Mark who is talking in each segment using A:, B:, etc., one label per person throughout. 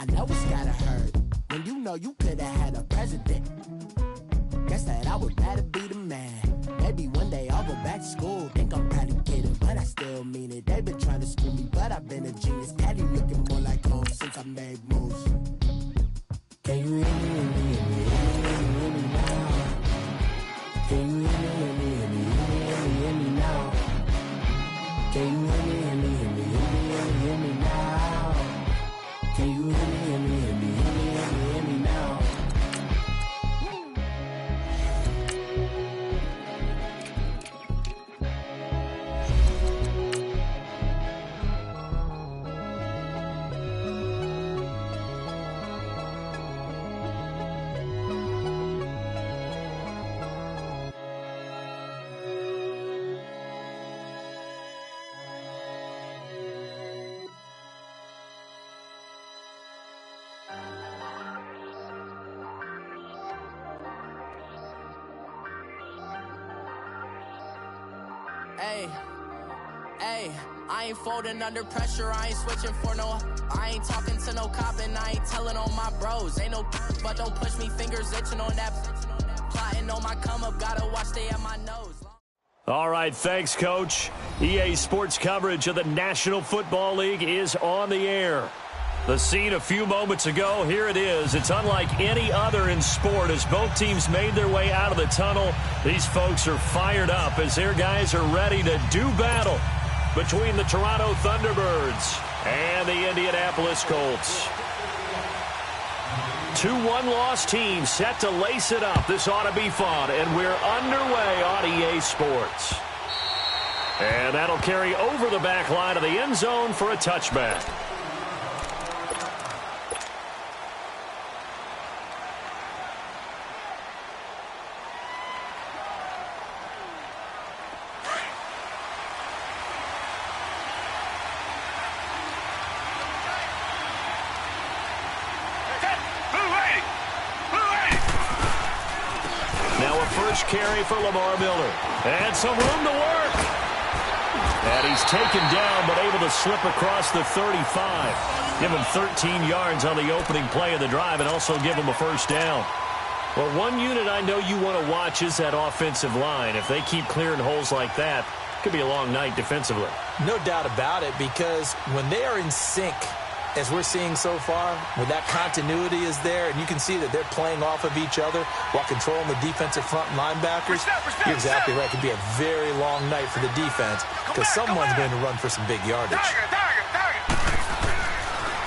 A: I know it's gotta hurt when you know you could have had a president. Guess that I would rather be the man. Maybe one day I'll go back to school. Think I'm probably kidding, but I still mean it. They've been trying to school me, but I've been a genius. Caddy looking more like home since I made moves. Can you hear me, hear me, hear me, hear me now? Can you hear me, hear me, hear me, hear me, hear me now? Can you hear me, hear me, hear me, hear me, hear me now? Can you hear me, hear me, hear me, hear me, hear me now?
B: Hey, I ain't folding under pressure, I ain't switching for no. I ain't talking to no cop and I ain't telling on my bros. Ain't no but don't push me, fingers itching on that. Plotting on my come up, gotta watch stay at my nose.
C: All right, thanks, Coach. EA Sports coverage of the National Football League is on the air. The scene a few moments ago, here it is. It's unlike any other in sport as both teams made their way out of the tunnel. These folks are fired up as their guys are ready to do battle between the Toronto Thunderbirds and the Indianapolis Colts. Two one-loss teams set to lace it up. This ought to be fun, and we're underway on EA Sports. And that'll carry over the back line of the end zone for a touchback. Carry for Lamar Miller. And some room to work. And he's taken down, but able to slip across the 35. Give him 13 yards on the opening play of the drive and also give him a first down. Well, one unit I know you want to watch is that offensive line. If they keep clearing holes like that, it could be a long night defensively.
D: No doubt about it, because when they are in sync, as we're seeing so far, when that continuity is there, and you can see that they're playing off of each other while controlling the defensive front linebackers, you're exactly right. It could be a very long night for the defense because someone's going to run for some big yardage.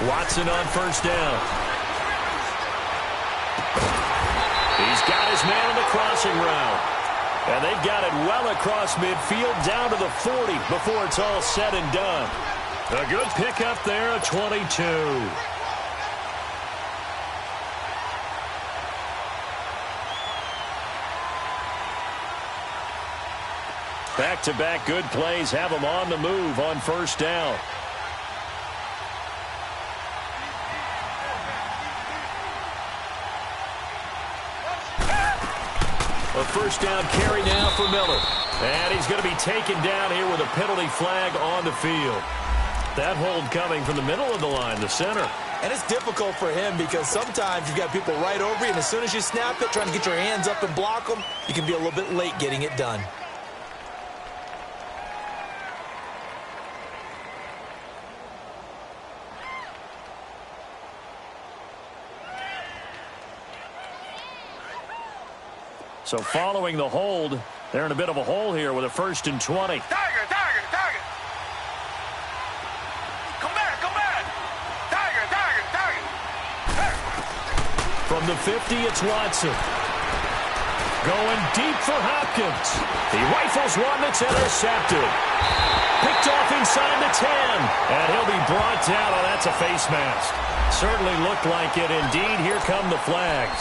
C: Watson on first down. He's got his man on the crossing route. And they've got it well across midfield down to the 40 before it's all said and done. A good pickup there at 22. Back-to-back good plays have them on the move on first down. A first down carry now for Miller. And he's going to be taken down here with a penalty flag on the field. That hold coming from the middle of the line, the center.
D: And it's difficult for him because sometimes you've got people right over you, and as soon as you snap it, trying to get your hands up and block them, you can be a little bit late getting it done.
C: So following the hold, they're in a bit of a hole here with a 1st and 20.
E: Tiger!
C: From the 50, it's Watson. Going deep for Hopkins. He rifles one that's intercepted. Picked off inside the 10. And he'll be brought down. Oh, that's a face mask. Certainly looked like it. Indeed, here come the flags.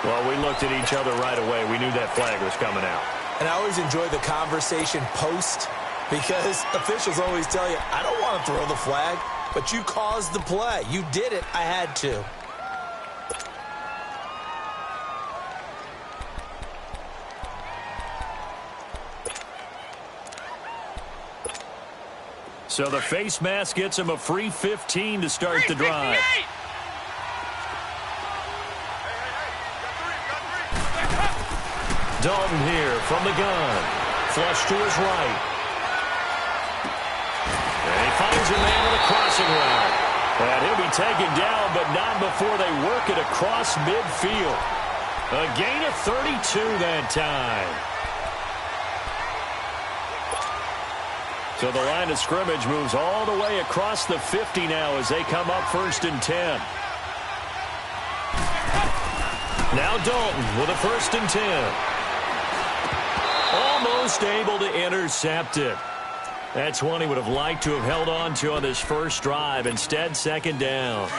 C: Well, we looked at each other right away. We knew that flag was coming out.
D: And I always enjoy the conversation post because officials always tell you, I don't want to throw the flag, but you caused the play. You did it. I had to.
C: So the face mask gets him a free 15 to start the drive. Dalton here from the gun. Flush to his right. And he finds a man with a crossing route. And he'll be taken down, but not before they work it across midfield. A gain of 32 that time. So the line of scrimmage moves all the way across the 50 now as they come up 1st and 10. Now Dalton with a 1st and 10. Almost able to intercept it. That's one he would have liked to have held on to on this first drive. Instead, 2nd down.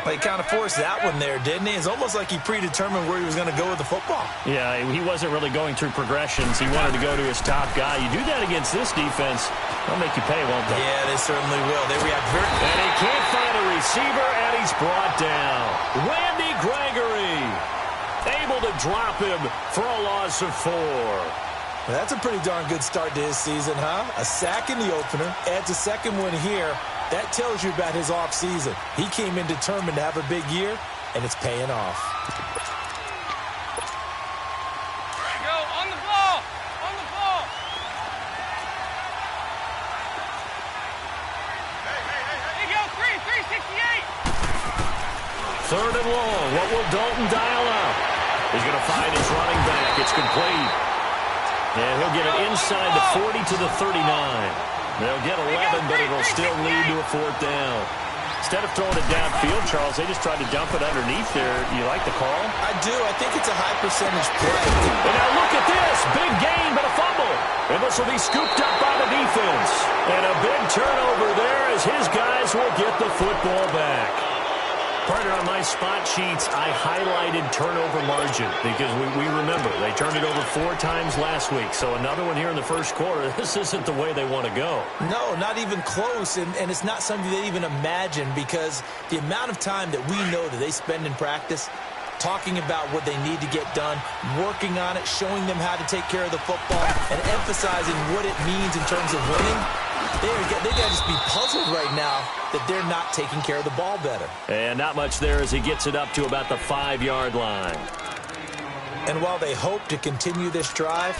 D: He kind of forced that one there, didn't he? It's almost like he predetermined where he was going to go with the football.
C: Yeah, he wasn't really going through progressions. He wanted to go to his top guy. You do that against this defense, they'll make you pay, won't they?
D: Yeah, they certainly will. They react very...
C: And he can't find a receiver, and he's brought down. Randy Gregory able to drop him for a loss of 4.
D: Well, that's a pretty darn good start to his season, huh? A sack in the opener, adds a 2nd one here. That tells you about his offseason. He came in determined to have a big year, and it's paying off.
E: Go, on the ball! On the ball! Hey, go, 368!
C: 3rd and long. What will Dalton dial up? He's going to find his running back. It's complete. And he'll get it inside the 40 to the 39. They'll get 11, but it'll still lead to a 4th down. Instead of throwing it downfield, Charles, they just tried to dump it underneath there. You like the call?
D: I do. I think it's a high-percentage play.
C: And now look at this. Big gain, but a fumble. And this will be scooped up by the defense. And a big turnover there as his guys will get the football back. Partner, on my spot sheets, I highlighted turnover margin because we remember they turned it over 4 times last week. So another one here in the first quarter. This isn't the way they want to go.
D: No, not even close. And it's not something they even imagine because the amount of time that we know that they spend in practice talking about what they need to get done, working on it, showing them how to take care of the football, and emphasizing what it means in terms of winning. They got to just be puzzled right now that they're not taking care of the ball better.
C: And not much there as he gets it up to about the 5-yard line.
D: And while they hope to continue this drive,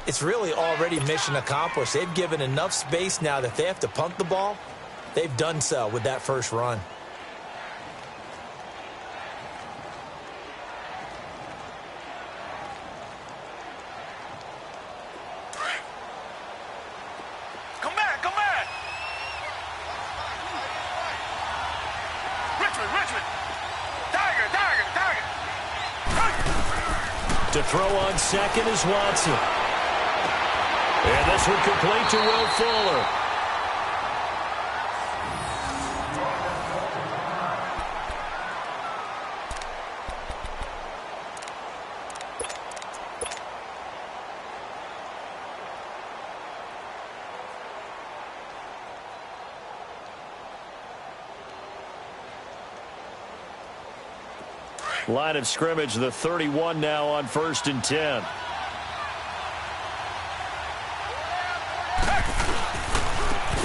D: it's really already mission accomplished. They've given enough space now that they have to punt the ball. They've done so with that first run.
C: To throw on 2nd is Watson. And this one complete to Will Fuller. Line of scrimmage, the 31 now on 1st and 10.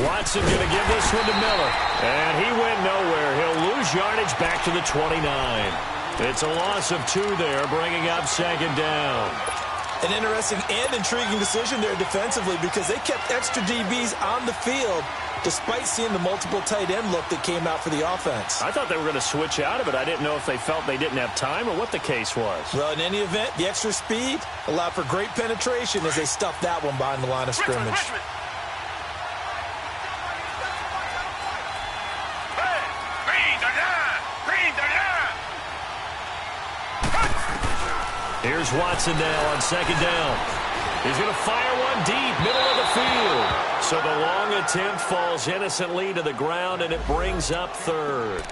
C: Watson going to give this one to Miller. And he went nowhere. He'll lose yardage back to the 29. It's a loss of 2 there, bringing up 2nd down.
D: An interesting and intriguing decision there defensively because they kept extra DBs on the field despite seeing the multiple tight end look that came out for the offense.
C: I thought they were going to switch out of it. I didn't know if they felt they didn't have time or what the case was.
D: Well, in any event, the extra speed allowed for great penetration as they stuffed that one behind the line of scrimmage.
C: Here's Watson now on 2nd down. He's going to fire one deep, middle of the field. So the long attempt falls innocently to the ground, and it brings up 3rd.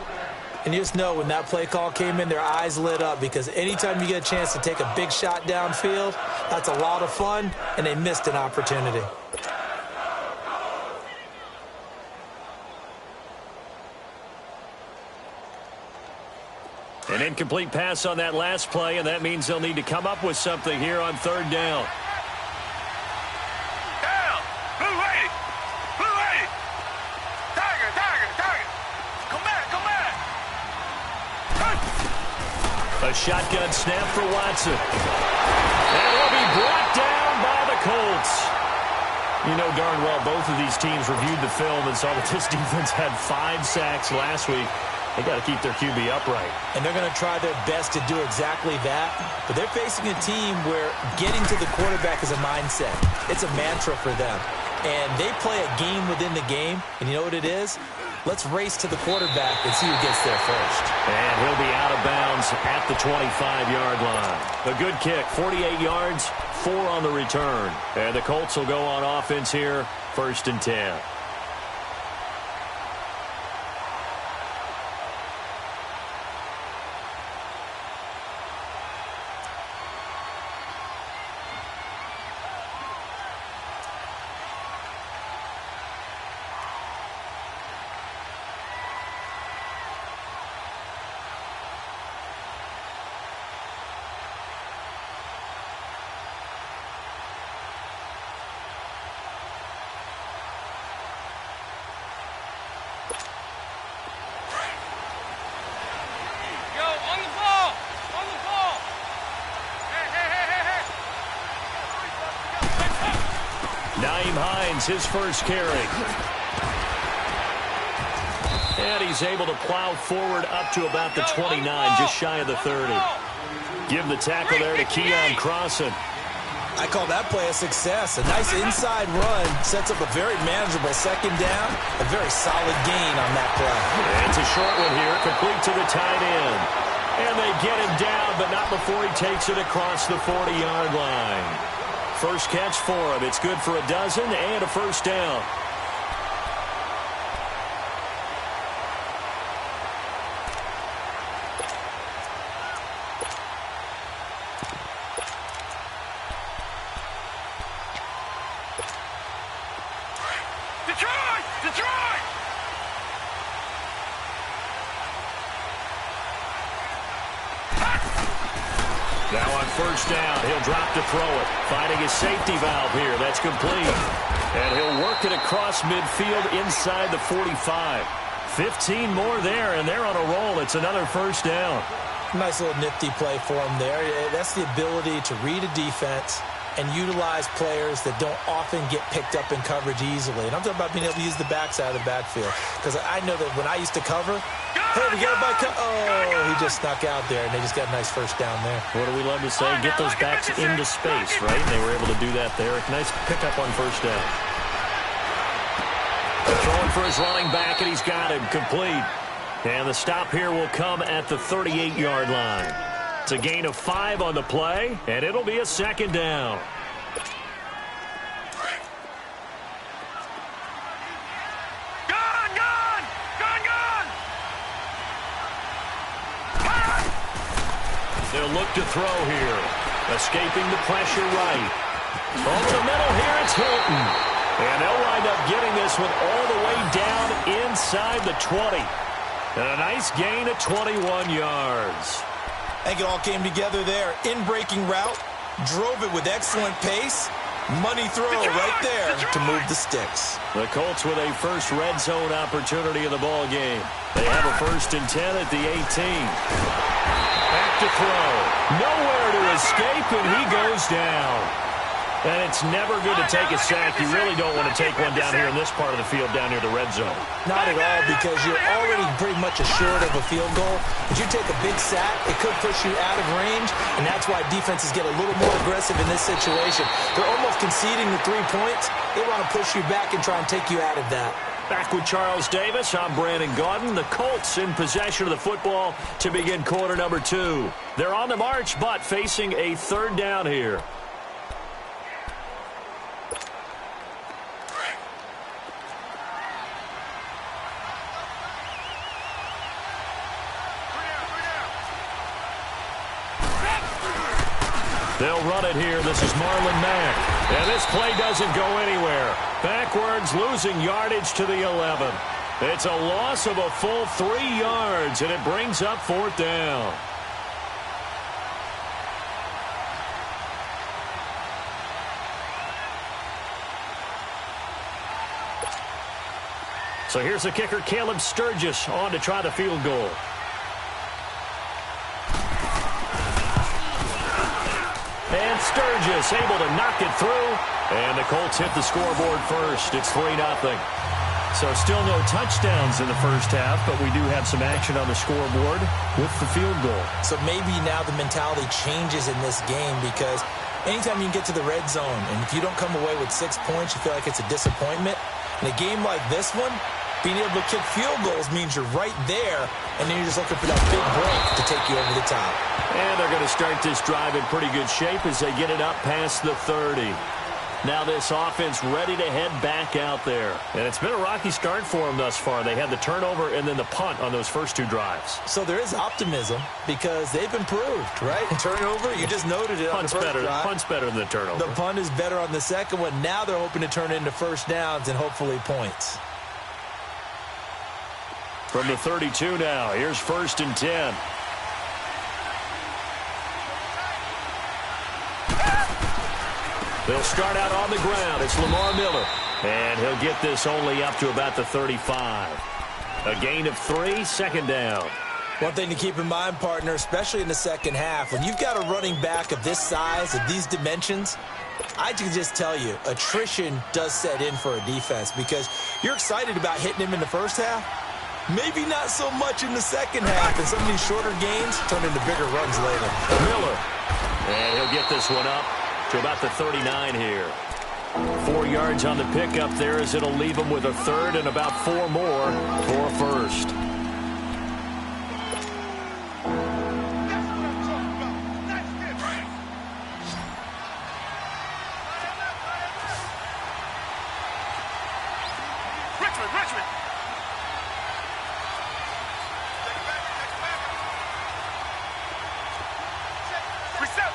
D: And you just know when that play call came in, their eyes lit up because anytime you get a chance to take a big shot downfield, that's a lot of fun, and they missed an opportunity.
C: An incomplete pass on that last play, and that means they'll need to come up with something here on 3rd down.
E: Down! Blue lady! Blue lady! Tiger! Tiger! Tiger! Come back! Come back!
C: A shotgun snap for Watson. And he'll be brought down by the Colts. You know darn well both of these teams reviewed the film and saw that this defense had 5 sacks last week. They got to keep their QB upright.
D: And they're going to try their best to do exactly that. But they're facing a team where getting to the quarterback is a mindset. It's a mantra for them. And they play a game within the game. And you know what it is? Let's race to the quarterback and see who gets there first.
C: And he'll be out of bounds at the 25-yard line. A good kick, 48 yards, 4 on the return. And the Colts will go on offense here, 1st and 10. His first carry. And he's able to plow forward up to about the 29, just shy of the 30. Give the tackle there to Keon Crossan.
D: I call that play a success. A nice inside run sets up a very manageable 2nd down. A very solid gain on that play.
C: And it's a short one here, complete to the tight end. And they get him down, but not before he takes it across the 40-yard line. First catch for him. It's good for a dozen and a 1st down.
E: Detroit! Detroit!
C: Now on 1st down, he'll drop to throw it. Finding his safety valve here. That's complete. And he'll work it across midfield inside the 45. 15 more there, and they're on a roll. It's another 1st down.
D: Nice little nifty play for him there. That's the ability to read a defense and utilize players that don't often get picked up in coverage easily. And I'm talking about being able to use the backside of the backfield. Because I know that when I used to cover, hey, we got a bike. Oh, he just snuck out there, and they just got a nice 1st down there.
C: What do we love to say? Get those backs into space, right? And they were able to do that there. Nice pickup on 1st down. Throwing for his running back, and he's got him complete. And the stop here will come at the 38-yard line. It's a gain of 5 on the play, and it'll be a 2nd down. They'll look to throw here. Escaping the pressure right. Over the middle here, it's Hilton. And they'll wind up getting this one all the way down inside the 20. And a nice gain of 21 yards.
D: I think it all came together there. In-breaking route. Drove it with excellent pace. Money throw right there to move the sticks.
C: The Colts with a first red zone opportunity in the ball game. They have a 1st and 10 at the 18. Back to throw. Nowhere to escape, and he goes down. And it's never good to take a sack. You really don't want to take one down here in this part of the field, down near the red zone.
D: Not at all, because you're already pretty much assured of a field goal. If you take a big sack, it could push you out of range, and that's why defenses get a little more aggressive in this situation. They're almost conceding the 3 points. They want to push you back and try and take you out of that.
C: Back with Charles Davis, I'm Brandon Gaudin. The Colts in possession of the football to begin quarter number 2. They're on the march, but facing a 3rd down here. They'll run it here. This is Marlon Mack. And this play doesn't go anywhere. Backwards, losing yardage to the 11. It's a loss of a full 3 yards, and it brings up 4th down. So here's the kicker, Caleb Sturgis, on to try the field goal. And Sturgis able to knock it through, and the Colts hit the scoreboard first. It's 3-0. So still no touchdowns in the first half, but we do have some action on the scoreboard with the field goal. So maybe now the mentality changes in this game, because anytime you can get to the red zone, and if you don't come away with 6 points, you feel like it's a disappointment. In a game like this one, being able to kick field goals means you're right there, and then you're just looking for that big break to take you over the top. And they're going to start this drive in pretty good shape as they get it up past the 30. Now this offense ready to head back out there. And it's been a rocky start for them thus far. They had the turnover and then the punt on those first 2 drives. So there is optimism because they've improved, right? Turnover, you just noted it on the first drive. Punt's better than the turnover. The punt is better on the second one. Now they're hoping to turn it into first downs and hopefully points. From the 32 now, here's 1st and 10. They'll start out on the ground. It's Lamar Miller. And he'll get this only up to about the 35. A gain of 3, 2nd down. One thing to keep in mind, partner, especially in the second half, when you've got a running back of this size, of these dimensions, I can just tell you, attrition does set in for a defense because you're excited about hitting him in the first half. Maybe not so much in the second half, and some of these shorter gains turn into bigger runs later. Miller. And he'll get this one up to about the 39 here. 4 yards on the pickup there as it'll leave him with a 3rd and about 4 more for a 1st.
E: Richmond. Reset.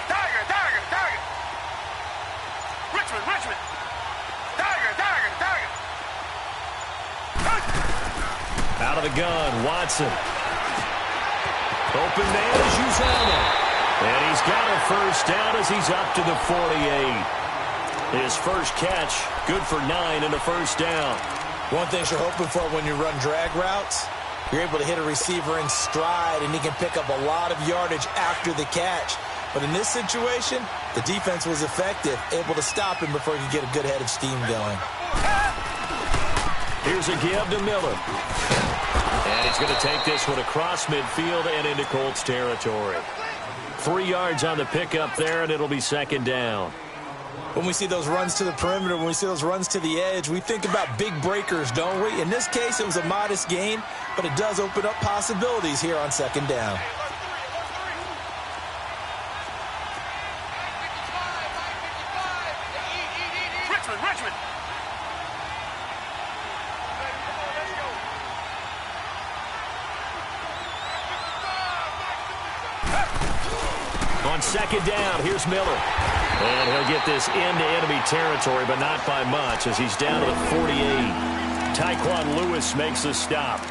E: Tiger. Richmond. Tiger.
C: Out of the gun, Watson. Open man is Uzama. And he's got a first down as he's up to the 48. His first catch, good for 9 and a first down. One thing you're hoping for when you run drag routes, you're able to hit a receiver in stride, and he can pick up a lot of yardage after the catch. But in this situation, the defense was effective, able to stop him before he could get a good head of steam going. Here's a give to Miller. And he's going to take this one across midfield and into Colts territory. 3 yards on the pickup there, and it'll be 2nd down. When we see those runs to the perimeter, when we see those runs to the edge, we think about big breakers, don't we? In this case, it was a modest gain, but it does open up possibilities here on 2nd down.
E: Richmond.
C: On 2nd down, here's Miller. And he'll get this into enemy territory, but not by much as he's down to the 48. Tyquan Lewis makes the stop.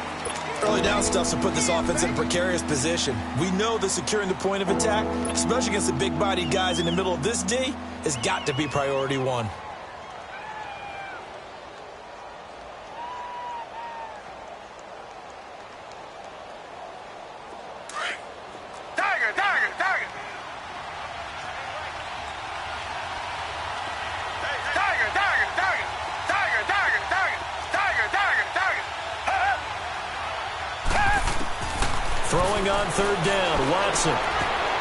C: Early down stuff's to put this offense in a precarious position. We know that securing the point of attack, especially against the big-bodied guys in the middle of this D, has got to be priority 1. Throwing on 3rd down, Watson.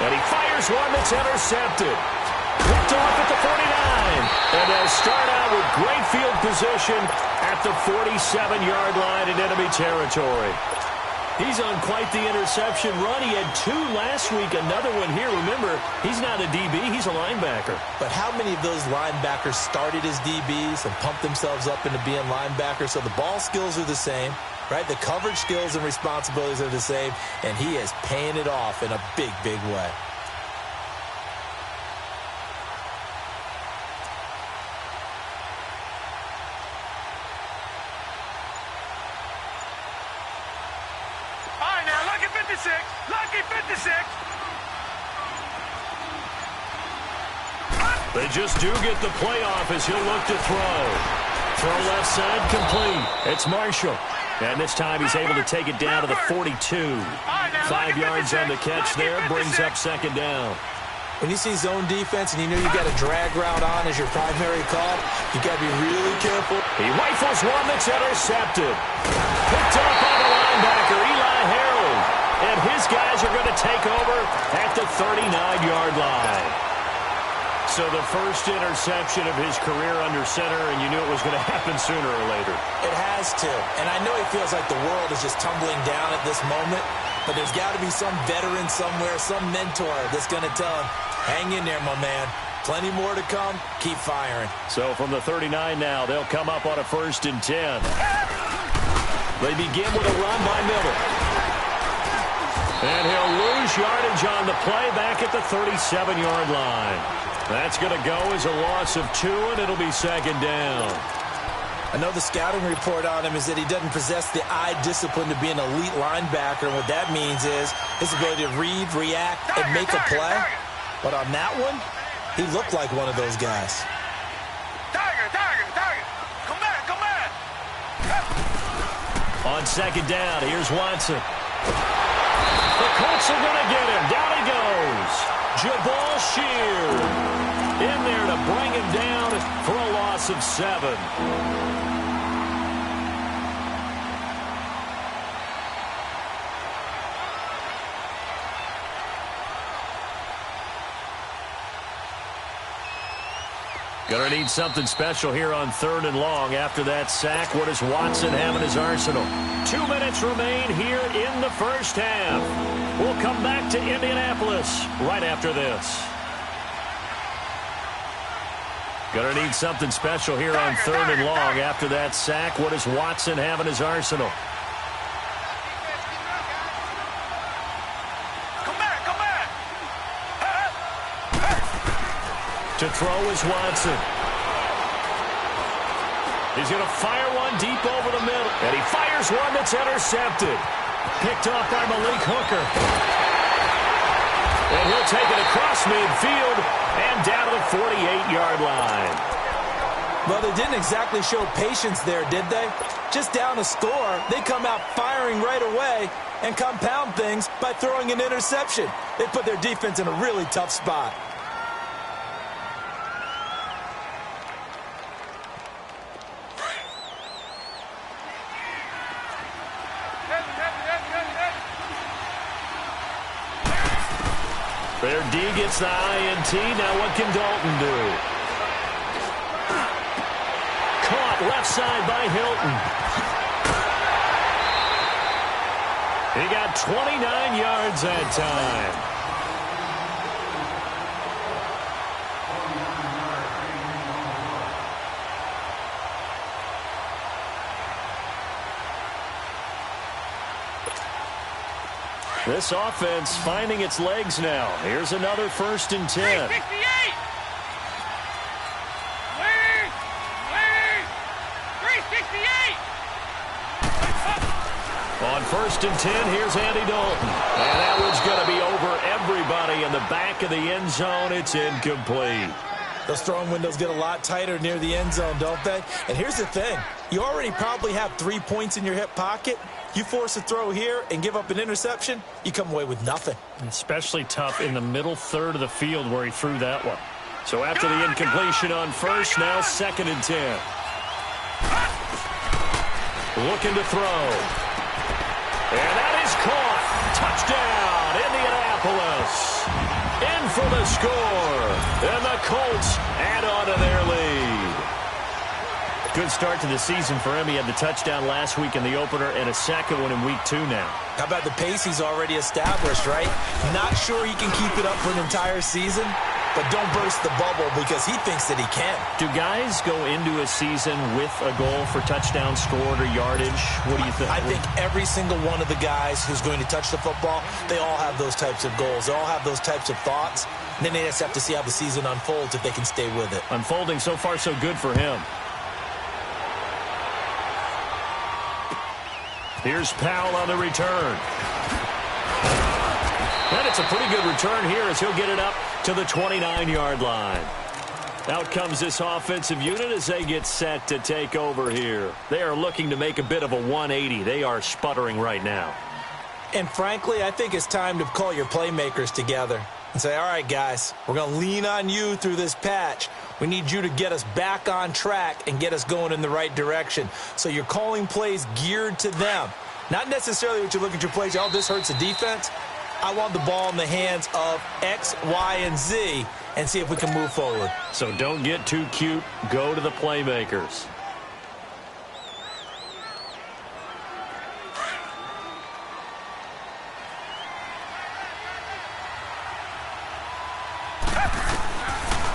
C: And he fires one that's intercepted. Ripped off at the 49. And they'll start out with great field position at the 47-yard line in enemy territory. He's on quite the interception run. He had 2 last week, another one here. Remember, he's not a DB, he's a linebacker. But how many of those linebackers started as DBs and pumped themselves up into being linebackers? So the ball skills are the same, right? The coverage skills and responsibilities are the same, and he is paying it off in a big, big way.
E: Lucky 56.
C: They just do get the playoff as he'll look to throw. Throw left side complete. It's Marshall. And this time he's able to take it down to the 42. 5 yards on the catch there, brings up second down.
D: When you see zone defense and you know you got a drag route on as your primary call, you got to be really careful.
C: He rifles one that's intercepted. Picked up by the linebacker, Eli Harold. And his guys are going to take over at the 39-yard line. So the first interception of his career under center, and you knew it was going to happen sooner or later.
D: It has to. And I know he feels like the world is just tumbling down at this moment, but there's got to be some veteran somewhere, some mentor that's going to tell him, hang in there, my man. Plenty more to come. Keep firing.
C: So from the 39 now, they'll come up on a 1st and 10. They begin with a run by Miller. And he'll lose yardage on the play back at the 37-yard line. That's going to go as a loss of 2, and it'll be second down.
D: I know the scouting report on him is that he doesn't possess the eye discipline to be an elite linebacker, and what that means is his ability to read, react, and make a play. But on that one, he looked like one of those guys.
E: Come back, come back.
C: On second down, here's Watson. The Colts are going to get him. Down he goes. Jabal Sheard in there to bring him down for a loss of 7. Gonna need something special here on 3rd and long. After that sack, what does Watson have in his arsenal? 2 minutes remain here in the first half. We'll come back to Indianapolis right after this. Gonna need something special here on 3rd and long. After that sack, what does Watson have in his arsenal? To throw is Watson. He's going to fire one deep over the middle. And he fires one that's intercepted. Picked off by Malik Hooker. And he'll take it across midfield and down to the 48-yard line.
D: Well, they didn't exactly show patience there, did they? Just down a score, they come out firing right away and compound things by throwing an interception. They put their defense in a really tough spot.
C: Their D gets the INT. Now what can Dalton do? Caught left side by Hilton. He got 29 yards that time. This offense finding its legs now. Here's another 1st and 10.
E: 368! Wait! 368!
C: On 1st and 10, here's Andy Dalton. And that one's going to be over everybody in the back of the end zone. It's incomplete.
D: Those throwing windows get a lot tighter near the end zone, don't they? And here's the thing. You already probably have 3 points in your hip pocket. You force a throw here and give up an interception, you come away with nothing.
C: Especially tough in the middle third of the field where he threw that one. So after the incompletion on 1st, now 2nd and 10. Looking to throw. And that is caught. Touchdown, Indianapolis. In for the score. And the Colts add on to their lead. Good start to the season for him. He had the touchdown last week in the opener and a second one in week 2 now.
D: How about the pace he's already established, right? Not sure he can keep it up for an entire season, but don't burst the bubble because he thinks that he can.
C: Do guys go into a season with a goal for touchdown scored or yardage? What do you think?
D: I think every single one of the guys who's going to touch the football, they all have those types of goals. They all have those types of thoughts. And then they just have to see how the season unfolds if they can stay with it.
C: Unfolding so far so good for him. Here's Powell on the return. And it's a pretty good return here as he'll get it up to the 29-yard line. Out comes this offensive unit as they get set to take over here. They are looking to make a bit of a 180. They are sputtering right now.
D: And frankly, I think it's time to call your playmakers together and say, all right, guys, we're going to lean on you through this patch. We need you to get us back on track and get us going in the right direction. So you're calling plays geared to them. Not necessarily what you look at your plays, oh, this hurts the defense. I want the ball in the hands of X, Y, and Z and see if we can move forward.
C: So don't get too cute. Go to the playmakers.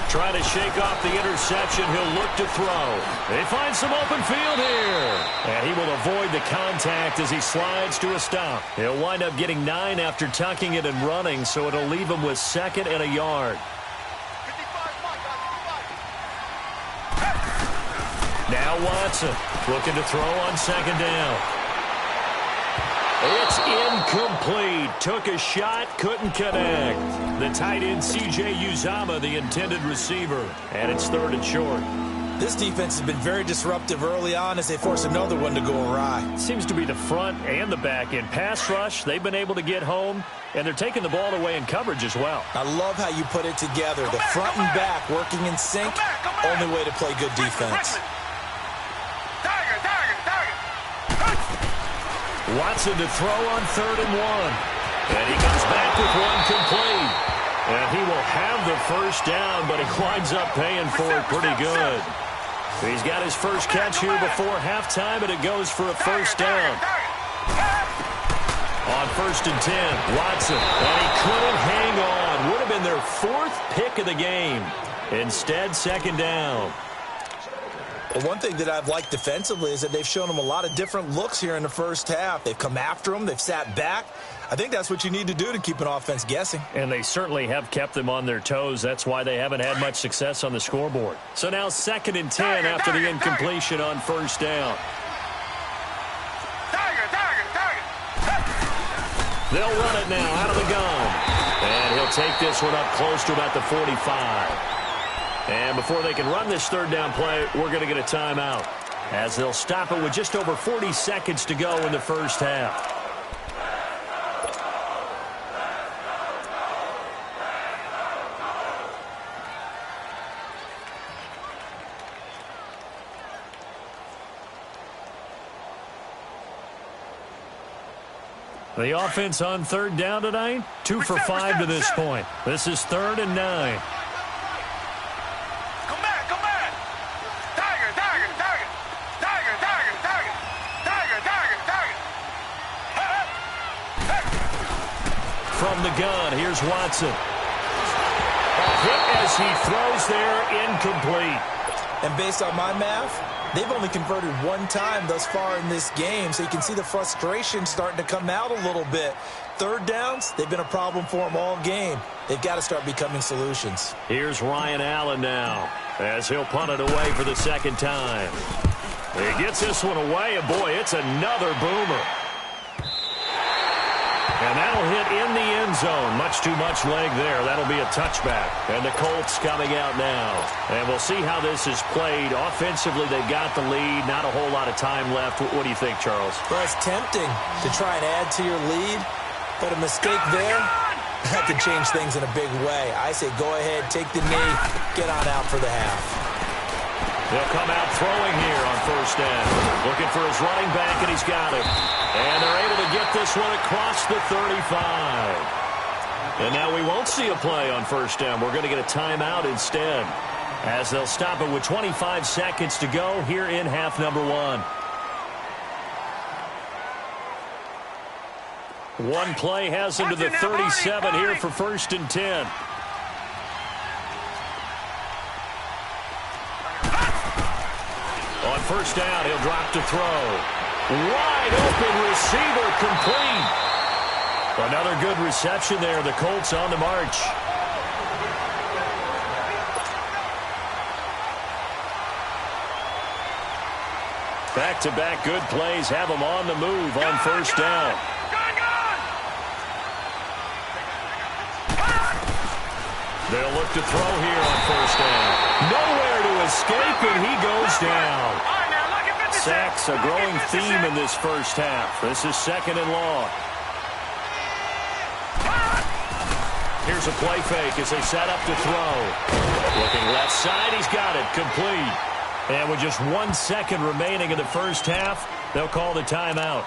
C: Trying to shake off the interception. He'll look to throw. They find some open field here. And he will avoid the contact as he slides to a stop. He'll wind up getting 9 after tucking it and running, so it'll leave him with 2nd and a yard. Now Watson looking to throw on 2nd down. It's incomplete. Took a shot, couldn't connect. The tight end, C.J. Uzama, the intended receiver. And it's 3rd and short.
D: This defense has been very disruptive early on as they force another one to go awry.
C: Seems to be the front and the back end. Pass rush, they've been able to get home, and they're taking the ball away in coverage as well.
D: I love how you put it together. The front and back working in sync, only way to play good defense.
C: Watson to throw on 3rd and 1. And he comes back with one complete. And he will have the first down, but he winds up paying for it pretty good. He's got his first catch here before halftime, and it goes for a first down. On 1st and 10, Watson. And he couldn't hang on. Would have been their 4th pick of the game. Instead, 2nd down.
D: Well, one thing that I've liked defensively is that they've shown them a lot of different looks here in the first half. They've come after them. They've sat back. I think that's what you need to do to keep an offense guessing.
C: And they certainly have kept them on their toes. That's why they haven't had much success on the scoreboard. So now 2nd and 10 after the incompletion on 1st down. They'll run it now out of the gun. And he'll take this one up close to about the 45. And before they can run this 3rd down play, we're going to get a timeout, as they'll stop it with just over 40 seconds to go in the first half. The offense on 3rd down tonight, 2 for 5 to this point. This is 3rd and 9. From the gun, here's Watson. A hit as he throws there, incomplete.
D: And based on my math, they've only converted 1 time thus far in this game, so you can see the frustration starting to come out a little bit. 3rd downs, they've been a problem for them all game. They've got to start becoming solutions.
C: Here's Ryan Allen now, as he'll punt it away for the 2nd time. He gets this one away, and boy, it's another boomer. And that'll hit in the end zone. Much too much leg there. That'll be a touchback. And the Colts coming out now. And we'll see how this is played. Offensively, they've got the lead. Not a whole lot of time left. What do you think, Charles?
D: Well, it's tempting to try and add to your lead, but a mistake there, that could change things in a big way. I say go ahead, take the knee, get on out for the half.
C: He'll come out throwing here on 1st down. Looking for his running back, and he's got him. And they're able to get this one across the 35. And now we won't see a play on 1st down. We're going to get a timeout instead, as they'll stop it with 25 seconds to go here in half number 1. One play has him to the 37 here for 1st and 10. On 1st down, he'll drop to throw. Wide open receiver, complete. Another good reception there. The Colts on the march. Back-to-back good plays have them on the move on 1st down. They'll look to throw here on first down. Nowhere to escape, and he goes down. Sacks, a growing theme in this first half. This is 2nd and long. Here's a play fake as they set up to throw. Looking left side, he's got it, complete. And with just 1 second remaining in the first half, they'll call the timeout.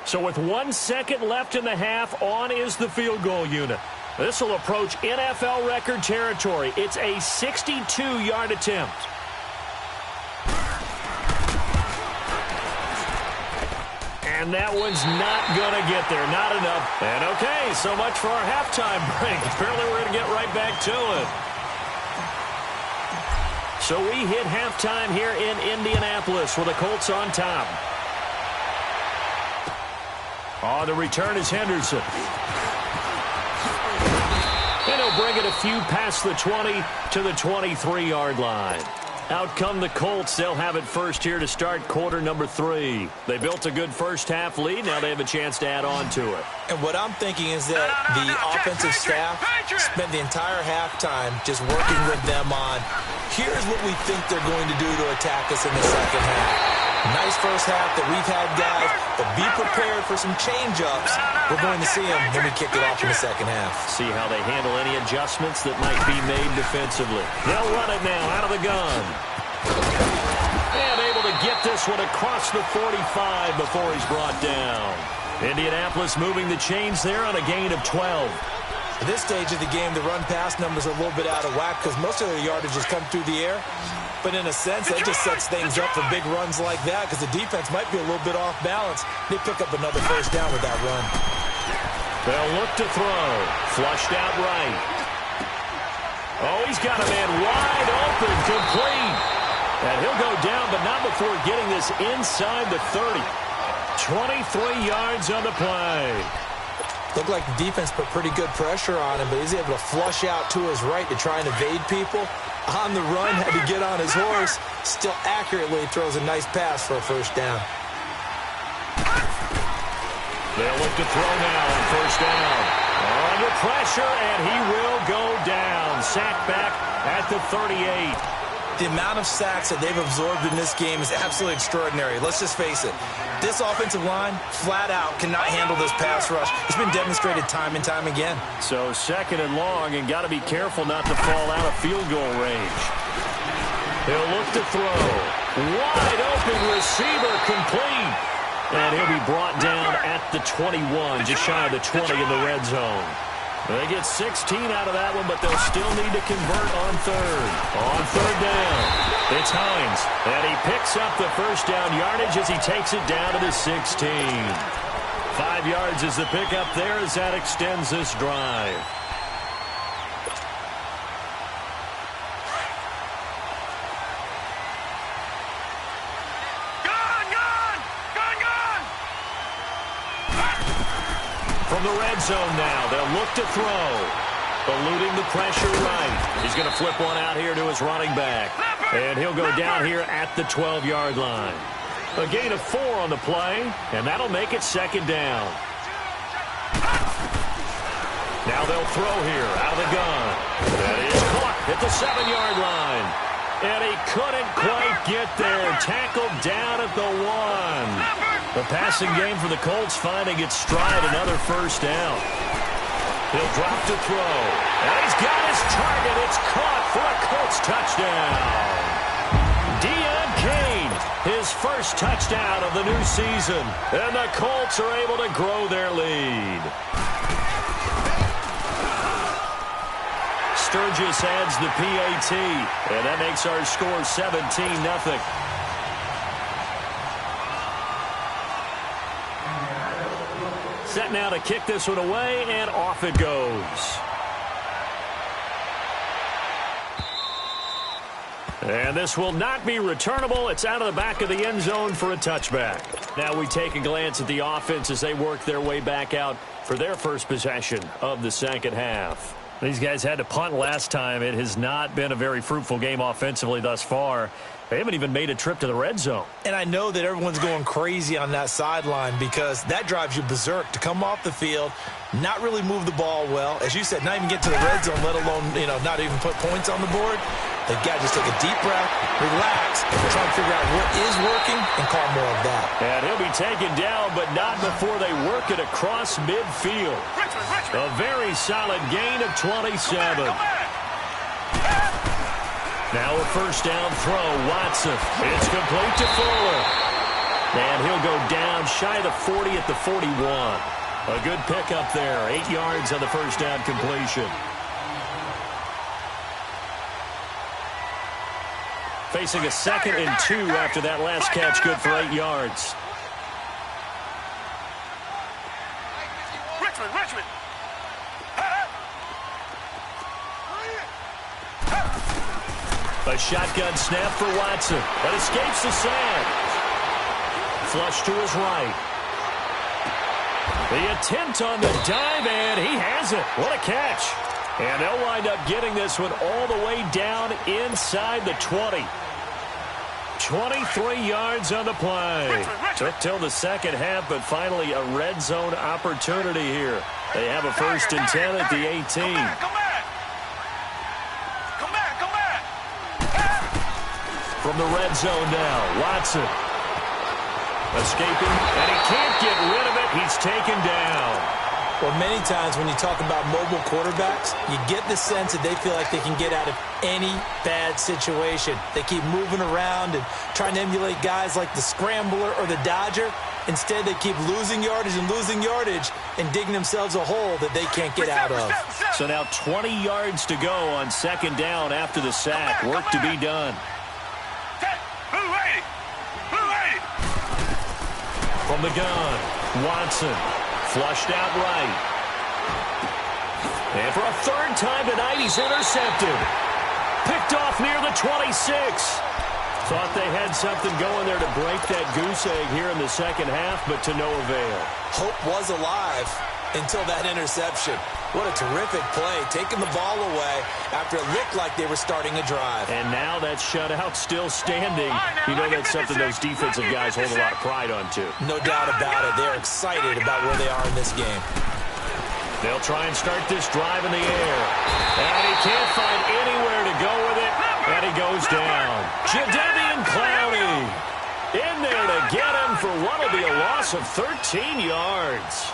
C: So with 1 second left in the half, on is the field goal unit. This will approach NFL record territory. It's a 62-yard attempt. And that one's not going to get there. Not enough. And okay, so much for our halftime break. Apparently we're going to get right back to it. So we hit halftime here in Indianapolis with the Colts on top. On the return is Henderson. And he'll bring it a few past the 20 to the 23-yard line. Out come the Colts. They'll have it first here to start quarter number 3. They built a good first half lead. Now they have a chance to add on to it.
D: And what I'm thinking is that the offensive staff spent the entire halftime just working with them on, here's what we think they're going to do to attack us in the second half. Nice first half that we've had, guys, but be prepared for some change-ups. We're going to see them when we kick it off in the second half.
C: See how they handle any adjustments that might be made defensively. They'll run it now out of the gun. And able to get this one across the 45 before he's brought down. Indianapolis moving the chains there on a gain of 12.
D: At this stage of the game, the run-pass numbers are a little bit out of whack because most of their yardage has come through the air. But in a sense, that just sets things up for big runs like that because the defense might be a little bit off balance. They pick up another first down with that run.
C: They'll look to throw. Flushed out right. Oh, he's got a man wide open, complete. And he'll go down, but not before getting this inside the 30. 23 yards on the play.
D: Looked like the defense put pretty good pressure on him, but he's able to flush out to his right to try and evade people. On the run, had to get on his horse. Still accurately throws a nice pass for a first down.
C: They'll look to throw now on first down. Under pressure, and he will go down. Sacked back at the 38.
D: The amount of sacks that they've absorbed in this game is absolutely extraordinary. Let's just face it. This offensive line, flat out, cannot handle this pass rush. It's been demonstrated time and time again.
C: So 2nd and long, and got to be careful not to fall out of field goal range. He'll look to throw. Wide open receiver, complete. And he'll be brought down at the 21, just shy of the 20 in the red zone. They get 16 out of that one, but they'll still need to convert on third. On third down, it's Hines. And he picks up the first down yardage as he takes it down to the 16. 5 yards is the pickup there as that extends this drive. From the red zone now, they'll look to throw. Eluding the pressure right. He's going to flip one out here to his running back. And he'll go down here at the 12-yard line. A gain of 4 on the play, and that'll make it 2nd down. Now they'll throw here out of the gun. That is caught at the 7-yard line. And he couldn't quite get there. Tackled down at the 1. The passing game for the Colts finding its stride, another first down. He'll drop to throw. And he's got his target. It's caught for a Colts touchdown. Deion Kane, his first touchdown of the new season. And the Colts are able to grow their lead. Sturgis adds the PAT, and that makes our score 17-0. Set now to kick this one away, and off it goes. And this will not be returnable. It's out of the back of the end zone for a touchback. Now we take a glance at the offense as they work their way back out for their first possession of the second half. These guys had to punt last time. It has not been a very fruitful game offensively thus far. They haven't even made a trip to the red zone.
D: And I know that everyone's going crazy on that sideline because that drives you berserk to come off the field, not really move the ball well. As you said, not even get to the red zone, let alone, not even put points on the board. They've got to just take a deep breath, relax, and try to figure out what is working and call more of that.
C: And he'll be taken down, but not before they work it across midfield. A very solid gain of 27. Now a first down throw, Watson. It's complete to Fuller. And he'll go down shy of the 40 at the 41. A good pickup there, 8 yards on the first down completion. Facing a 2nd and 2 after that last catch, good for 8 yards.
E: Richmond.
C: A shotgun snap for Watson, but escapes the sack. Flush to his right. The attempt on the dive, and he has it. What a catch. And they'll wind up getting this one all the way down inside the 20. 23 yards on the play. Took till the second half, but finally a red zone opportunity here. They have a 1st and 10 at the 18.
E: Come back.
C: From the red zone now, Watson. Escaping, and he can't get rid of it. He's taken down.
D: Well, many times when you talk about mobile quarterbacks, you get the sense that they feel like they can get out of any bad situation. They keep moving around and trying to emulate guys like the Scrambler or the Dodger. Instead, they keep losing yardage and digging themselves a hole that they can't get out of.
C: So now 20 yards to go on 2nd down after the sack. Work to be done. From the gun, Watson. Flushed out right. And for a 3rd time tonight, he's intercepted. Picked off near the 26. Thought they had something going there to break that goose egg here in the second half, but to no avail.
D: Hope was alive until that interception. What a terrific play, taking the ball away after it looked like they were starting a drive.
C: And now that shutout still standing. You know that's something those defensive guys hold a lot of pride on, too.
D: No doubt about it. They're excited about where they are in this game.
C: They'll try and start this drive in the air. And he can't find anywhere to go with it. And he goes down. Jadeveon Clowney in there to get him for what will be a loss of 13 yards.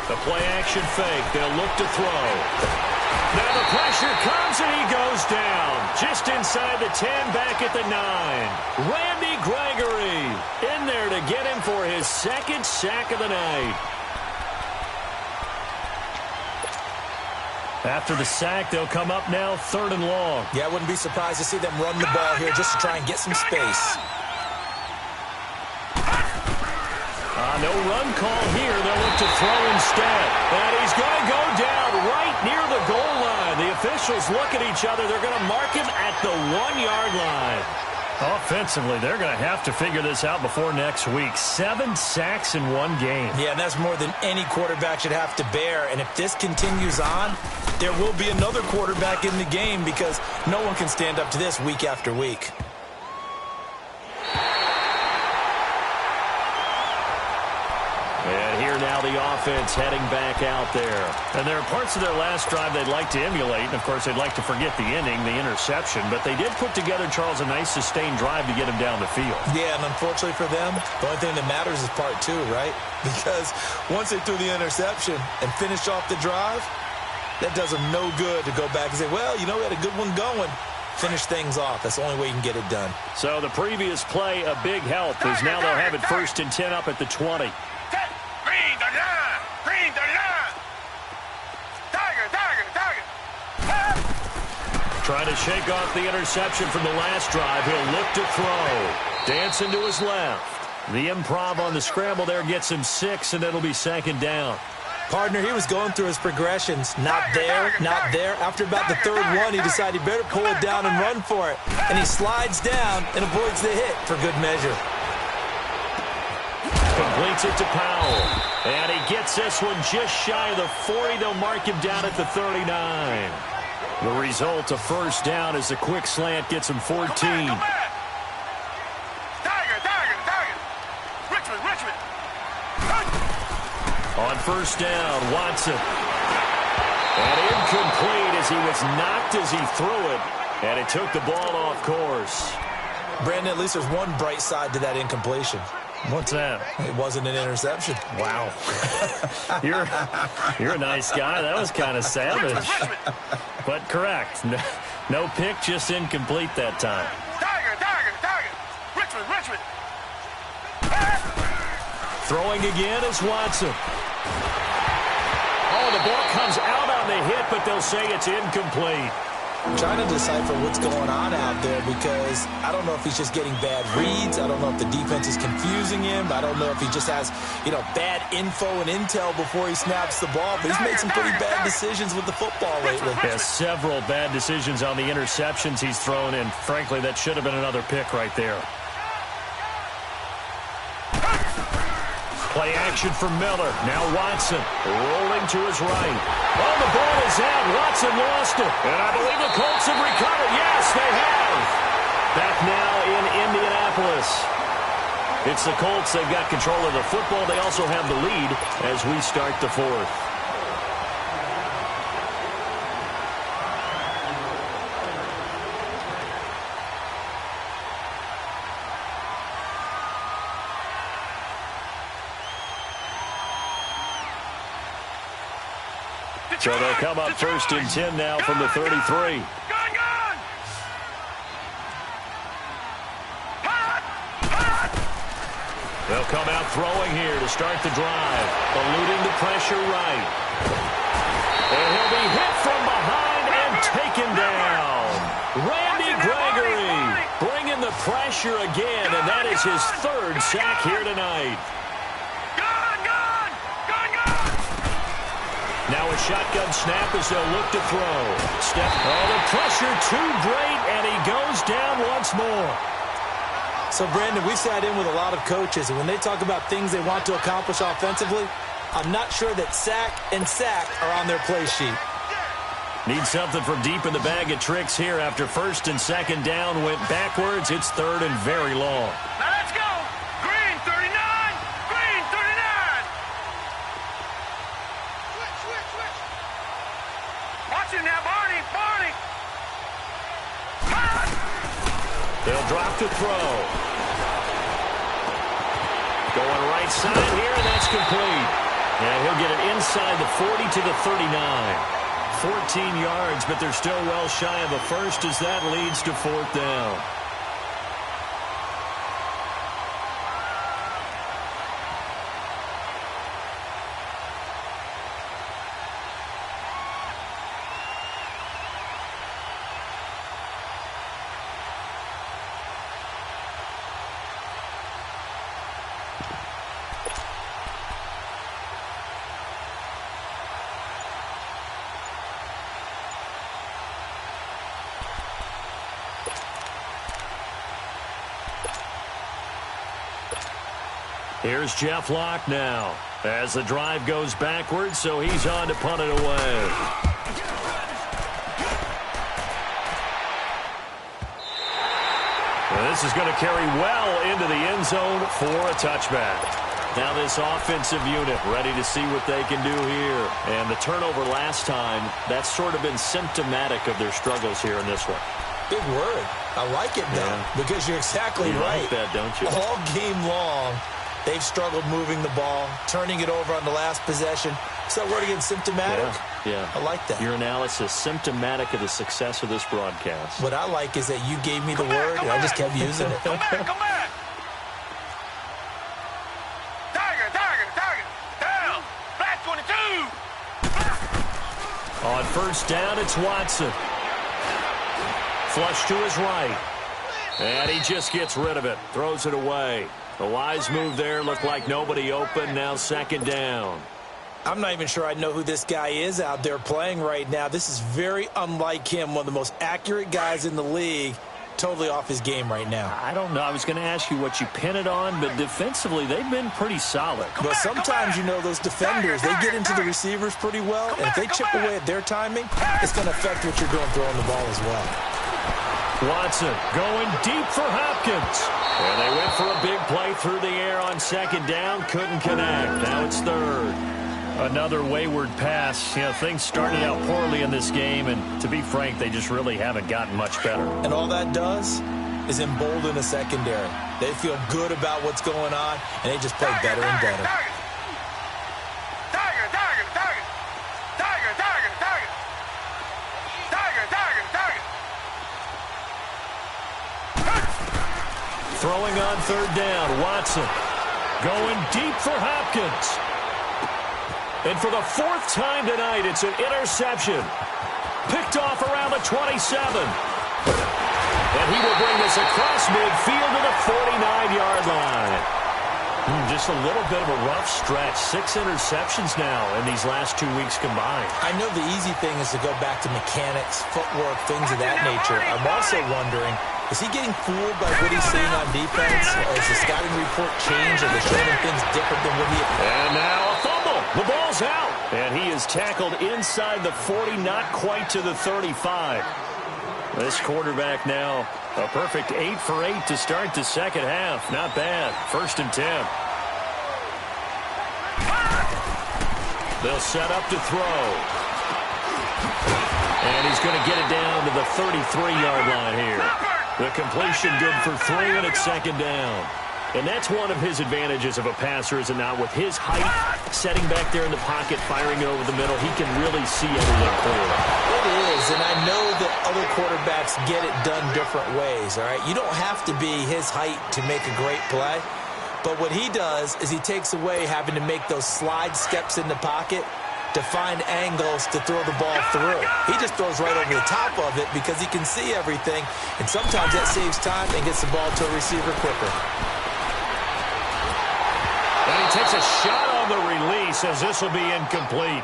C: The play-action fake. They'll look to throw. Now the pressure comes, and he goes down. Just inside the 10, back at the 9. Randy Gregory in there to get him for his 2nd sack of the night. After the sack, they'll come up now 3rd and long.
D: Yeah, I wouldn't be surprised to see them run the ball here just to try and get some space.
C: No run call here. They'll look to throw instead. And he's going to go down right near the goal line. The officials look at each other. They're going to mark him at the 1-yard line. Offensively, they're going to have to figure this out before next week. 7 sacks in one game.
D: Yeah, and that's more than any quarterback should have to bear. And if this continues on, there will be another quarterback in the game because no one can stand up to this week after week.
C: And here now the offense heading back out there. And there are parts of their last drive they'd like to emulate. And, of course, they'd like to forget the inning, the interception. But they did put together, Charles, a nice sustained drive to get him down the field.
D: Yeah, and unfortunately for them, the only thing that matters is part 2, right? Because once they threw the interception and finished off the drive, that does them no good to go back and say, well, we had a good one going. Finish things off. That's the only way you can get it done.
C: So the previous play, a big help, as now they'll have it 1st and 10 up at the 20.
E: Green the line. Green the line. Tiger.
C: Trying to shake off the interception from the last drive. He'll look to throw. Dancing to his left. The improv on the scramble there gets him 6, and it'll be 2nd down.
D: Partner, he was going through his progressions. Not there, not there. After about the 3rd one, he decided he better pull it down and run for it. And he slides down and avoids the hit for good measure.
C: Completes it to Powell. And he gets this one just shy of the 40. They'll mark him down at the 39. The result, a 1st down as the quick slant gets him 14.
E: Tiger. Richmond.
C: On 1st down, Watson. And incomplete as he was knocked as he threw it. And it took the ball off course.
D: Brandon, at least there's one bright side to that incompletion.
C: What's that?
D: It wasn't an interception.
C: Wow. You're a nice guy. That was kind of savage. But correct. No pick, just incomplete that time.
E: Tiger. Richmond.
C: Throwing again is Watson. Oh, the ball comes out on the hit, but they'll say it's incomplete.
D: I'm trying to decipher what's going on out there because I don't know if he's just getting bad reads. I don't know if the defense is confusing him. I don't know if he just has, bad info and intel before he snaps the ball. But he's made some pretty bad decisions with the football lately.
C: Yeah, several bad decisions on the interceptions he's thrown, and frankly, that should have been another pick right there. Play action for Miller. Now Watson rolling to his right. Oh, the ball is out. Watson lost it. And I believe the Colts have recovered. Yes, they have. Back now in Indianapolis. It's the Colts. They've got control of the football. They also have the lead as we start the 4th. So they'll come up 1st and 10 now from the 33.
E: Gun!
C: They'll come out throwing here to start the drive. Eluding the pressure right. And he'll be hit from behind and taken down. Randy Gregory bringing the pressure again, and that is his 3rd sack here tonight. Now a shotgun snap as they'll look to throw. The pressure too great, and he goes down once more.
D: So, Brandon, we sat in with a lot of coaches, and when they talk about things they want to accomplish offensively, I'm not sure that sack and sack are on their play sheet.
C: Need something from deep in the bag of tricks here. After 1st and 2nd down went backwards, it's 3rd and very long.
E: Now let's go. Green 39. Green 39. Switch. Watch it now, Barney.
C: They'll drop to throw. Going right side here, and that's complete. And he'll get it inside the 40 to the 39. 14 yards, but they're still well shy of a 1st as that leads to 4th down. Here's Jeff Locke now as the drive goes backwards, so he's on to punt it away. Well, this is going to carry well into the end zone for a touchback. Now this offensive unit ready to see what they can do here. And the turnover last time, that's sort of been symptomatic of their struggles here in this one.
D: Big word. I like it, though, because you're exactly right.
C: You like that, don't you?
D: All game long, they've struggled moving the ball, turning it over on the last possession. Is that word again, symptomatic?
C: Yeah.
D: I like that.
C: Your analysis, symptomatic of the success of this broadcast.
D: What I like is that you gave me the word, and I just kept using it.
E: Come back. Tiger. Down. Black 22.
C: On first down, it's Watson. Flush to his right. And he just gets rid of it. Throws it away. The wise move there. Looked like nobody open. Now second down.
D: I'm not even sure I know who this guy is out there playing right now. This is very unlike him. One of the most accurate guys in the league. Totally off his game right now.
C: I don't know. I was going to ask you what you pin it on, but defensively, they've been pretty solid.
D: But sometimes, you know, those defenders, they get into the receivers pretty well, and if they chip away at their timing, it's going to affect what you're doing throwing the ball as well.
C: Watson going deep for Hopkins. And they went for a big play through the air on second down. Couldn't connect. Now it's third. Another wayward pass. You know, things started out poorly in this game, and to be frank, they just really haven't gotten much better.
D: And all that does is embolden the secondary. They feel good about what's going on, and they just play better and better.
C: Throwing on third down, Watson going deep for Hopkins. And for the fourth time tonight, it's an interception. Picked off around the 27. And he will bring this across midfield to the 49-yard line. Just a little bit of a rough stretch. 6 interceptions now in these last 2 weeks combined.
D: I know the easy thing is to go back to mechanics, footwork, things of that nature. I'm also wondering, is he getting fooled by what he's seeing on defense? Has the scouting report changed? Are they showing him things different than what he...
C: And now a fumble. The ball's out. And he is tackled inside the 40, not quite to the 35. This quarterback now a perfect 8 for 8 to start the second half. Not bad. 1st and 10. They'll set up to throw. And he's going to get it down to the 33-yard line here. The completion good for 3, and it's second down. And that's one of his advantages of a passer, is it not? With his height, setting back there in the pocket, firing over the middle, he can really see everything clearly.
D: It is, and I know that other quarterbacks get it done different ways, all right? You don't have to be his height to make a great play. But what he does is he takes away having to make those slide steps in the pocket to find angles to throw the ball through. He just throws right over the top of it because he can see everything, and sometimes that saves time and gets the ball to a receiver quicker.
C: And he takes a shot on the release as this will be incomplete.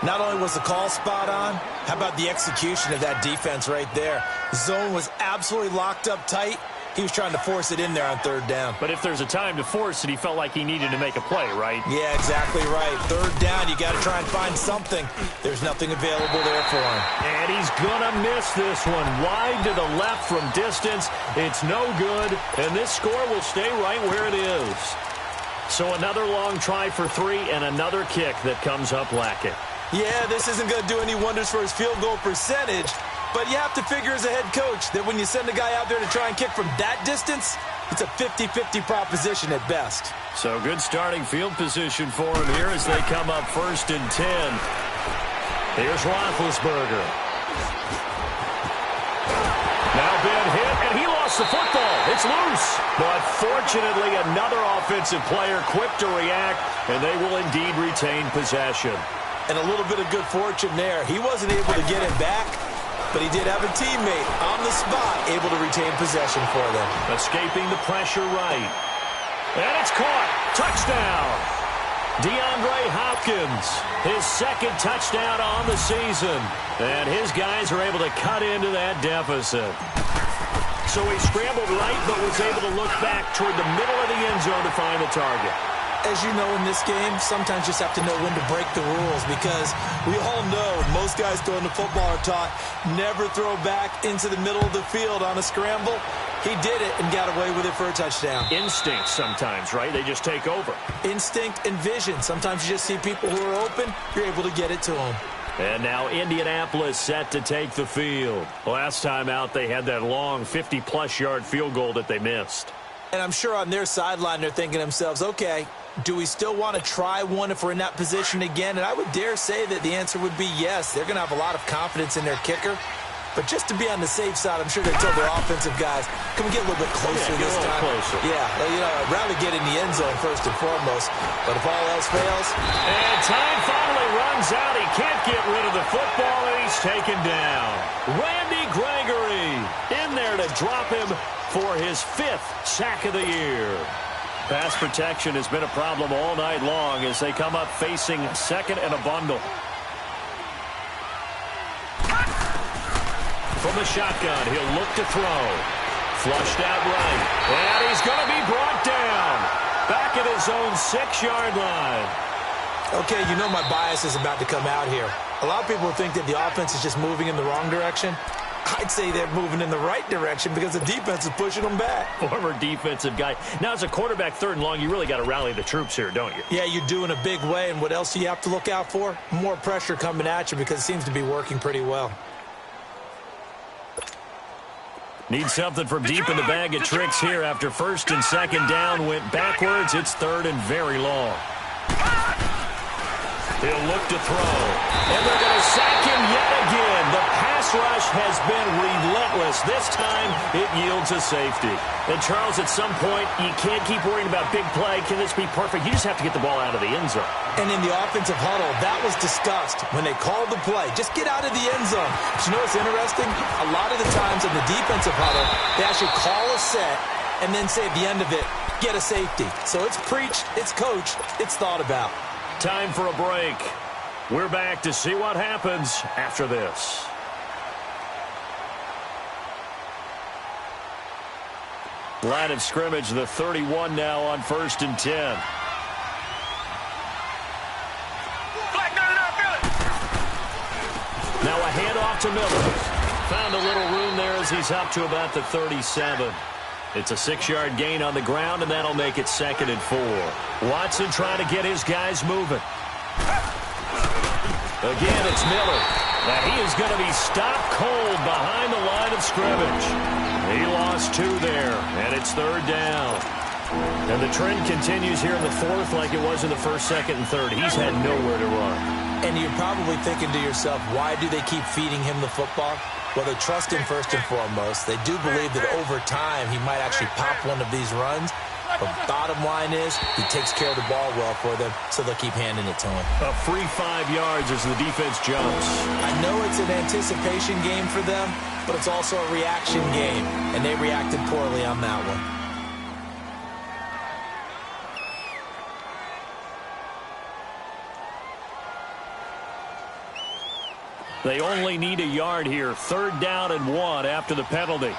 D: Not only was the call spot on, how about the execution of that defense right there? Zone was absolutely locked up tight. He was trying to force it in there on third down.
C: But if there's a time to force it, he felt like he needed to make a play, right?
D: Yeah, exactly right. Third down, you got to try and find something. There's nothing available there for him.
C: And he's going to miss this one. Wide to the left from distance. It's no good, and this score will stay right where it is. So another long try for 3 and another kick that comes up lacking.
D: Yeah, this isn't going to do any wonders for his field goal percentage, but you have to figure as a head coach that when you send a guy out there to try and kick from that distance, it's a 50-50 proposition at best.
C: So good starting field position for him here as they come up 1st and 10. Here's Roethlisberger. Now been hit, and he lost the football. It's loose. But fortunately, another offensive player quick to react, and they will indeed retain possession.
D: And a little bit of good fortune there. He wasn't able to get it back, but he did have a teammate on the spot able to retain possession for them.
C: Escaping the pressure right. And it's caught. Touchdown. DeAndre Hopkins, his 2nd touchdown on the season. And his guys are able to cut into that deficit. So he scrambled right, but was able to look back toward the middle of the end zone to find the target.
D: As you know, in this game, sometimes you just have to know when to break the rules because we all know most guys throwing the football are taught never throw back into the middle of the field on a scramble. He did it and got away with it for a touchdown.
C: Instinct sometimes, right? They just take over.
D: Instinct and vision. Sometimes you just see people who are open, you're able to get it to them.
C: And now Indianapolis set to take the field. Last time out, they had that long 50-plus yard field goal that they missed.
D: And I'm sure on their sideline they're thinking to themselves, okay, Do we still want to try one if we're in that position again? And I would dare say that the answer would be yes. They're going to have a lot of confidence in their kicker. But just to be on the safe side, I'm sure they told their offensive guys, can we get a little bit closer this time?
C: Closer.
D: Yeah, I'd rather get in the end zone first and foremost. But if all else fails...
C: And time finally runs out. He can't get rid of the football, and he's taken down. Randy Gregory in there to drop him for his 5th sack of the year. Pass protection has been a problem all night long as they come up facing second and a bundle. From the shotgun, he'll look to throw. Flushed out right. And he's going to be brought down. Back at his own 6-yard line.
D: Okay, you know my bias is about to come out here. A lot of people think that the offense is just moving in the wrong direction. I'd say they're moving in the right direction because the defense is pushing them back.
C: Former defensive guy. Now, as a quarterback, 3rd and long, you really got to rally the troops here, don't you?
D: Yeah, you do in a big way. And what else do you have to look out for? More pressure coming at you because it seems to be working pretty well.
C: Need something from deep in the bag of tricks here after 1st and 2nd down went backwards. It's 3rd and very long. He'll look to throw. And they're going to sack him yet again. The pass rush has been relentless. This time, it yields a safety. And, Charles, at some point, you can't keep worrying about big play. Can this be perfect? You just have to get the ball out of the end zone.
D: And in the offensive huddle, that was discussed when they called the play. Just get out of the end zone. But you know what's interesting? A lot of the times in the defensive huddle, they actually call a set and then say at the end of it, get a safety. So it's preached, it's coached, it's thought about.
C: Time for a break. We're back to see what happens after this. Line of scrimmage, the 31 now on 1st and 10. Now a handoff to Miller. Found a little room there as he's up to about the 37. It's a 6-yard gain on the ground, and that'll make it 2nd and 4. Watson trying to get his guys moving. Again, it's Miller. Now he is going to be stopped cold behind the line of scrimmage. He lost 2 there, and it's 3rd down. And the trend continues here in the 4th like it was in the 1st, 2nd, and 3rd. He's had nowhere to run.
D: And you're probably thinking to yourself, why do they keep feeding him the football? Well, they trust him first and foremost. They do believe that over time he might actually pop one of these runs. But bottom line is he takes care of the ball well for them, so they'll keep handing it to him.
C: A free 5 yards as the defense jumps.
D: I know it's an anticipation game for them, but it's also a reaction game, and they reacted poorly on that one.
C: They only need a yard here. 3rd down and 1 after the penalty.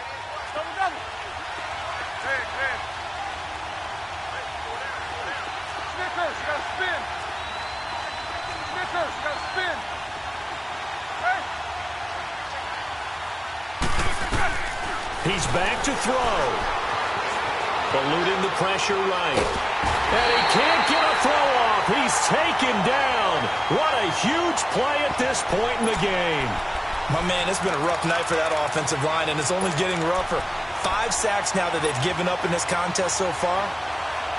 C: He's back to throw. Eluding the pressure right. And he can't get a throw off. He's taken down. What a huge play at this point in the game.
D: My man, it's been a rough night for that offensive line, and it's only getting rougher. 5 sacks now that they've given up in this contest so far.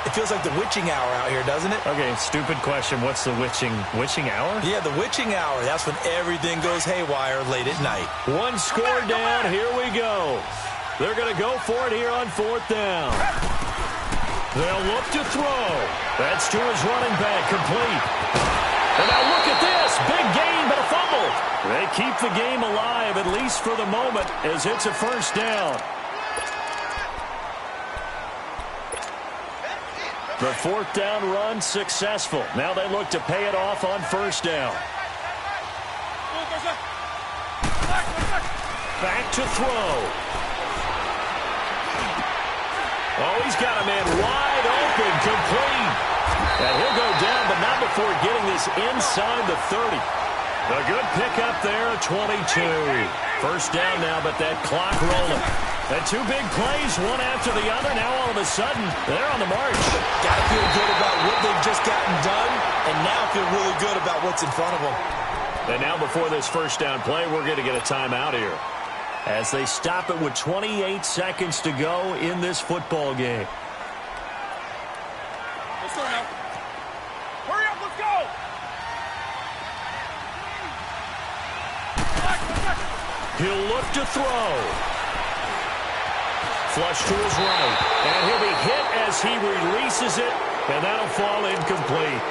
D: It feels like the witching hour out here, doesn't it?
C: Okay, stupid question. What's the witching hour?
D: Yeah, the witching hour. That's when everything goes haywire late at night.
C: 1 score down. Here we go. They're going to go for it here on 4th down. They'll look to throw. That's to his running back, complete. And now look at this. Big gain, but a fumble. They keep the game alive, at least for the moment, as it's a 1st down. The 4th down run successful. Now they look to pay it off on 1st down. Back to throw. Oh, he's got a man wide open, complete. And he'll go down, but not before getting this inside the 30. A good pickup there, 22. 1st down now, but that clock rolling. And 2 big plays, one after the other. Now all of a sudden, they're on the march.
D: Got to feel good about what they've just gotten done, and now feel really good about what's in front of them.
C: And now before this 1st down play, we're going to get a timeout here, as they stop it with 28 seconds to go in this football game. He'll look to throw. Flush to his right. And he'll be hit as he releases it, and that'll fall incomplete.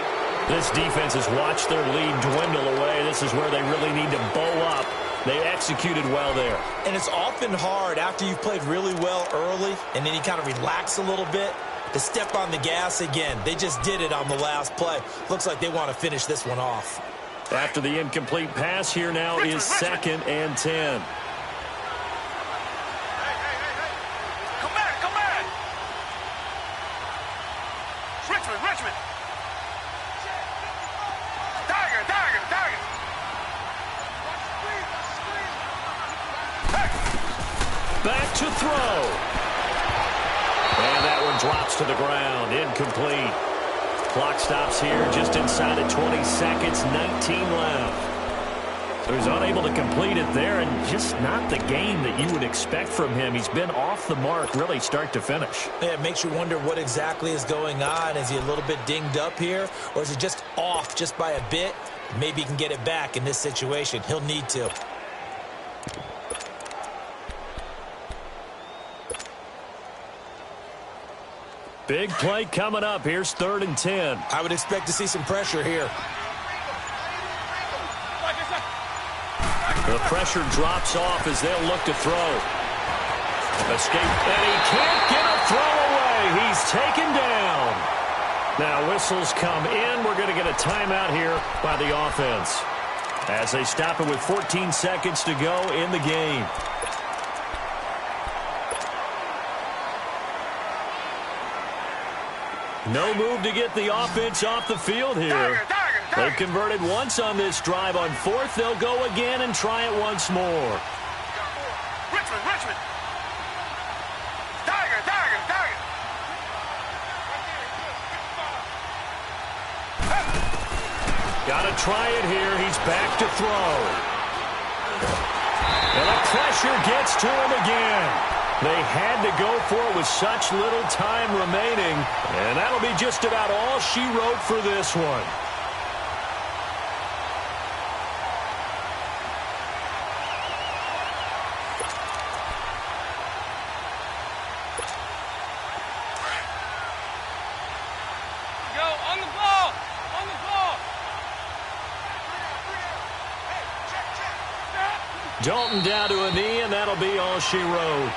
C: This defense has watched their lead dwindle away. This is where they really need to bow up. They executed well there.
D: And it's often hard after you've played really well early and then you kind of relax a little bit to step on the gas again. They just did it on the last play. Looks like they want to finish this one off.
C: After the incomplete pass, here now is 2nd and 10.
E: Come back, come back. Richmond. Tiger.
C: Back to throw. And that one drops to the ground. Incomplete. Clock stops here just inside of 20 seconds. 19 left. So he's unable to complete it there, and just not the game that you would expect from him. He's been off the mark really start to finish.
D: Yeah, it makes you wonder what exactly is going on. Is he a little bit dinged up here, or is he just off just by a bit? Maybe he can get it back in this situation. He'll need to.
C: Big play coming up. Here's 3rd and 10.
D: I would expect to see some pressure here.
C: The pressure drops off as they'll look to throw. Escape, and he can't get a throw away. He's taken down. Now whistles come in. We're going to get a timeout here by the offense as they stop it with 14 seconds to go in the game. No move to get the offense off the field here. They've converted once on this drive. On 4th, they'll go again and try it once more.
E: Richmond. Tiger.
C: Got to try it here. He's back to throw. And the pressure gets to him again. They had to go for it with such little time remaining. And that'll be just about all she wrote for this one. Dalton down to a knee, and that'll be all she wrote.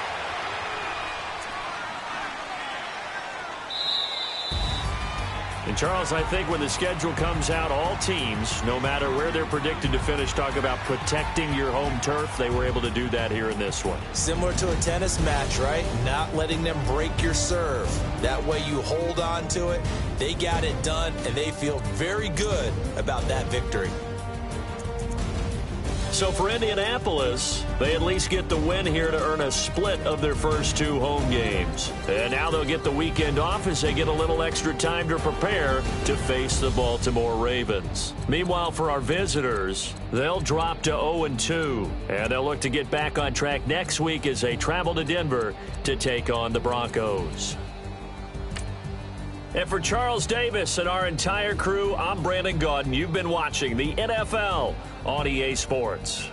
C: And, Charles, I think when the schedule comes out, all teams, no matter where they're predicted to finish, talk about protecting your home turf. They were able to do that here in this one.
D: Similar to a tennis match, right? Not letting them break your serve. That way you hold on to it. They got it done, and they feel very good about that victory.
C: So for Indianapolis, they at least get the win here to earn a split of their first 2 home games. And now they'll get the weekend off as they get a little extra time to prepare to face the Baltimore Ravens. Meanwhile, for our visitors, they'll drop to 0-2. And they'll look to get back on track next week as they travel to Denver to take on the Broncos. And for Charles Davis and our entire crew, I'm Brandon Gaudin. You've been watching the NFL on EA Sports.